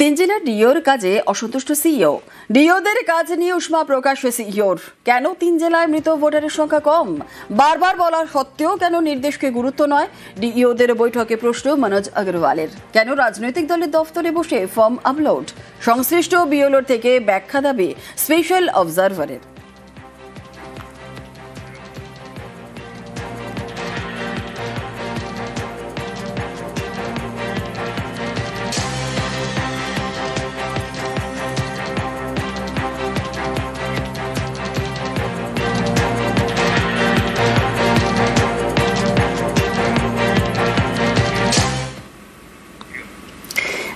তিন জেলার ডিওর কাজে অসন্তুষ্ট সিইও। ডিওদের কাজ নিয়ে উষ্মা প্রকাশ সিইওর। কেন তিন জেলায় মৃত ভোটারের সংখ্যা কম? বারবার বলার সত্ত্বেও কেন নির্দেশকে গুরুত্ব নয়? ডিইওদের বৈঠকে প্রশ্ন মনোজ আগরওয়ালের। কেন রাজনৈতিক দলের দফতরে বসে ফর্ম আপলোড? সংশ্লিষ্ট বিএলওর থেকে ব্যাখ্যা দাবি স্পেশাল অবজারভারের।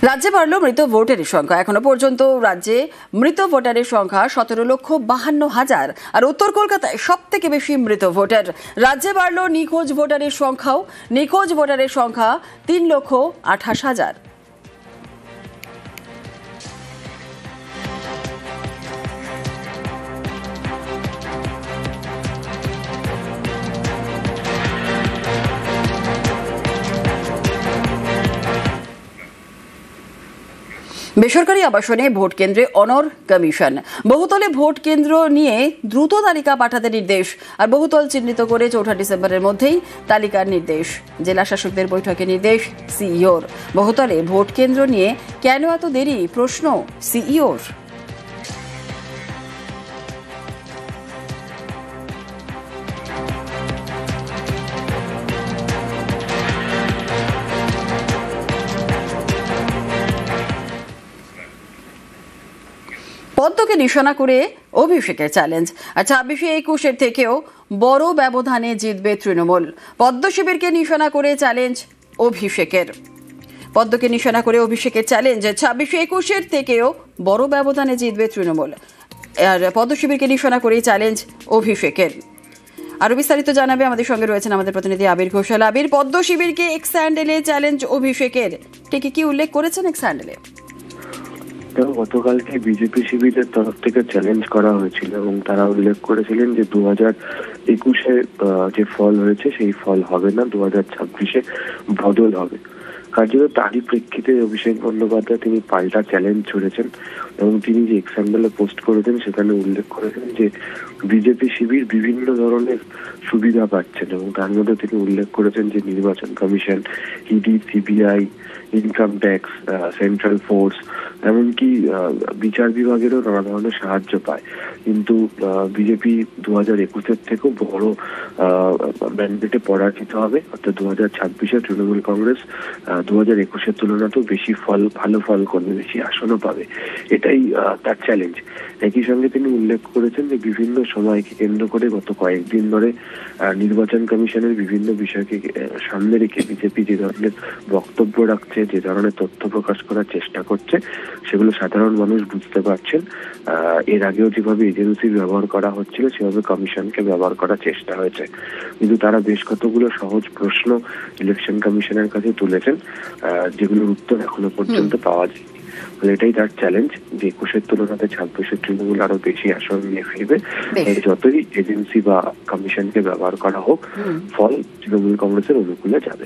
রাজ্যে বাড়ল মৃত ভোটারের সংখ্যা। এখনো পর্যন্ত রাজ্যে মৃত ভোটারের সংখ্যা 17,52,000। আর উত্তর কলকাতায় সব থেকে বেশি মৃত ভোটার। রাজ্যে বাড়ল নিখোঁজ ভোটারের সংখ্যাও। নিখোঁজ ভোটারের সংখ্যা 3,28,000। বেসরকারি আবাসনে ভোট কেন্দ্রে অনর কমিশন। বহুতলে ভোট কেন্দ্র নিয়ে দ্রুত তালিকা পাঠাতে নির্দেশ। আর বহুতল চিহ্নিত করে 4 ডিসেম্বরের মধ্যেই তালিকার নির্দেশ। জেলা শাসকদের বৈঠকে নির্দেশ সিইওর। বহুতলে ভোট কেন্দ্র নিয়ে কেন এত দেরি? প্রশ্ন সিইওর। পদ্মকে নিশানা করে অভিষেকের চ্যালেঞ্জ। আর 26-21 থেকেও বড় ব্যবধানে জিতবে তৃণমূল। পদ্ম শিবিরকে নিশানা করে চ্যালেঞ্জ অভিষেকের। পদ্মকে নিশানা করে অভিষেকের চ্যালেঞ্জ। 26-21 থেকেও বড় ব্যবধানে জিতবে তৃণমূল। আর পদ্ম শিবিরকে নিশানা করে চ্যালেঞ্জ অভিষেকের। আরো বিস্তারিত জানাবে আমাদের সঙ্গে রয়েছেন আমাদের প্রতিনিধি আবির ঘোষাল। আবির, পদ্ম শিবিরকে এক্স হ্যান্ডেলে চ্যালেঞ্জ অভিষেকের, ঠিক কি উল্লেখ করেছেন এক্স হ্যান্ডেলে? গতকালকে বিজেপি শিবিরের তরফ থেকে চ্যালেঞ্জ করা হয়েছিল এবং তারা উল্লেখ করেছিলেন যে 2021-এ যে ফল হয়েছে সেই ফল হবে না, 2026-এ বদল হবে। কার্যত তারই প্রেক্ষিতে অভিষেক বন্দ্যোপাধ্যায় তিনি পাল্টা চ্যালেঞ্জ ছুড়েছেন এবং তিনি যে এক্স হ্যান্ডেলে পোস্ট করেছেন সেখানে উল্লেখ করেছেন যে বিজেপি শিবির বিভিন্ন ধরনের সুবিধা পাচ্ছেন এবং তার মধ্যে তিনি উল্লেখ করেছেন যে নির্বাচন কমিশন, ED, CBI, income tax, central force, এমনকি বিচার বিভাগেরও নানা ধরনের সাহায্য পায়। কিন্তু বিজেপি 2021-এর থেকেও বড় ম্যান্ডেটে পরাজিত হবে, অর্থাৎ 2026-এ তৃণমূল কংগ্রেস 2021-এর তুলনাতেও বেশি ভালো ফল করবে, বেশি আসনও পাবে। এটাই তার চ্যালেঞ্জ। একই সঙ্গে তিনি উল্লেখ করেছেন যে বিভিন্ন সময়কে কেন্দ্র করে গত কয়েকদিন ধরে নির্বাচন কমিশনের বিভিন্ন বিষয়কে সামনে রেখে বিজেপি যে ধরনের বক্তব্য রাখছে, যে ধরনের তথ্য প্রকাশ করার চেষ্টা করছে, সেগুলো সাধারণ মানুষ বুঝতে পারছেন। এর আগেও যেভাবে এজেন্সি ব্যবহার করা হচ্ছিল সেভাবে কমিশনকে ব্যবহার করার চেষ্টা হয়েছে। কিন্তু তারা বেশ কতগুলো সহজ প্রশ্ন ইলেকশন কমিশনের কাছে তুলেছেন, যেগুলোর উত্তর এখনো পর্যন্ত পাওয়া যায়নি। এটাই তার চ্যালেঞ্জ যে 21-এর তুলনাতে 26-এ তৃণমূল আরো বেশি আসন নিয়ে ফিরবে। যতই এজেন্সি বা কমিশনকে ব্যবহার করা হোক, ফল তৃণমূল কংগ্রেসের অনুকূলে যাবে।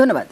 ধন্যবাদ।